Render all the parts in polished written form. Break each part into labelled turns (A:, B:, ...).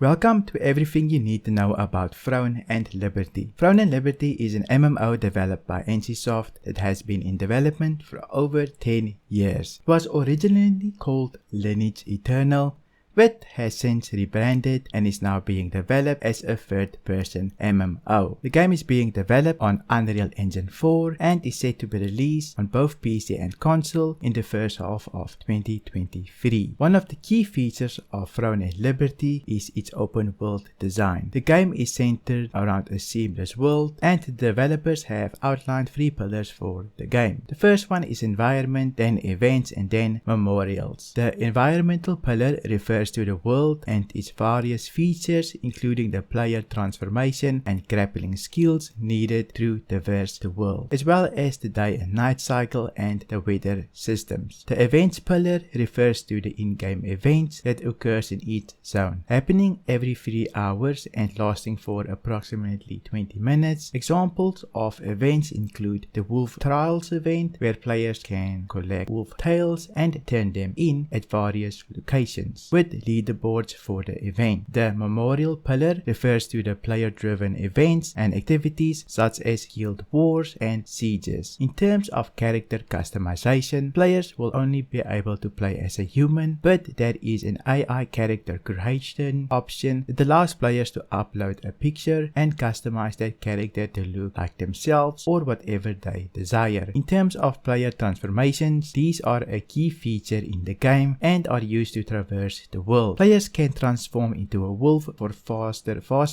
A: Welcome to everything you need to know about Throne and Liberty. Throne and Liberty is an MMO developed by NCSoft that has been in development for over 10 years. It was originally called Lineage Eternal, but has since rebranded and is now being developed as a third-person MMO. The game is being developed on Unreal Engine 4 and is set to be released on both PC and console in the first half of 2023. One of the key features of Throne and Liberty is its open world design. The game is centered around a seamless world, and the developers have outlined 3 pillars for the game. The first one is environment, then events, and then memorials. The environmental pillar refers to the world and its various features, including the player transformation and grappling skills needed to traverse the world, as well as the day and night cycle and the weather systems. The events pillar refers to the in-game events that occurs in each zone, happening every 3 hours and lasting for approximately 20 minutes. Examples of events include the Wolf Trials event, where players can collect wolf tails and turn them in at various locations, with leaderboards for the event. The memorial pillar refers to the player-driven events and activities such as guild wars and sieges. In terms of character customization, players will only be able to play as a human, but there is an AI character creation option that allows players to upload a picture and customize their character to look like themselves or whatever they desire. In terms of player transformations, these are a key feature in the game and are used to traverse the world. Players can transform into a wolf for fast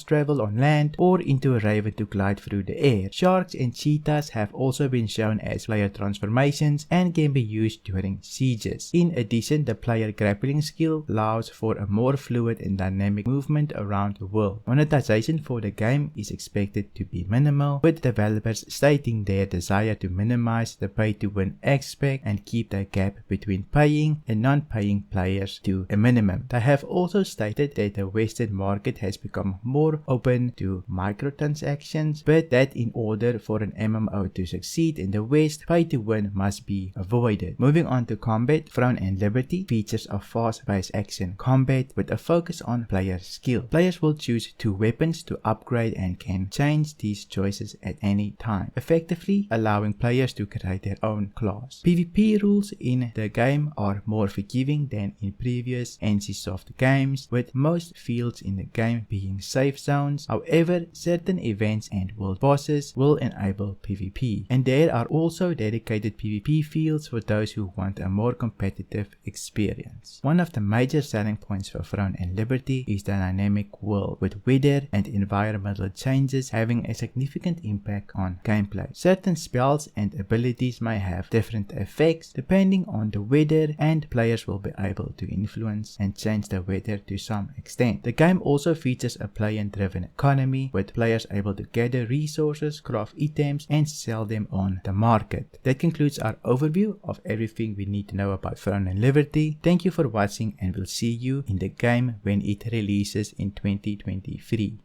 A: travel on land, or into a raven to glide through the air. Sharks and cheetahs have also been shown as player transformations and can be used during sieges. In addition, the player grappling skill allows for a more fluid and dynamic movement around the world. Monetization for the game is expected to be minimal, with developers stating their desire to minimize the pay-to-win aspect and keep the gap between paying and non-paying players to a minimum. They have also stated that the Western market has become more open to microtransactions, but that in order for an MMO to succeed in the West, pay to win must be avoided. Moving on to combat, Throne and Liberty features a fast-paced action combat with a focus on player skill. Players will choose 2 weapons to upgrade and can change these choices at any time, effectively allowing players to create their own class. PvP rules in the game are more forgiving than in previous NCSoft games, with most fields in the game being safe zones. However, certain events and world bosses will enable PvP, and there are also dedicated PvP fields for those who want a more competitive experience. One of the major selling points for Throne and Liberty is the dynamic world, with weather and environmental changes having a significant impact on gameplay. Certain spells and abilities may have different effects depending on the weather, and players will be able to influence and change the weather to some extent. The game also features a player-driven economy, with players able to gather resources, craft items, and sell them on the market. That concludes our overview of everything we need to know about Throne and Liberty. Thank you for watching, and we'll see you in the game when it releases in 2023.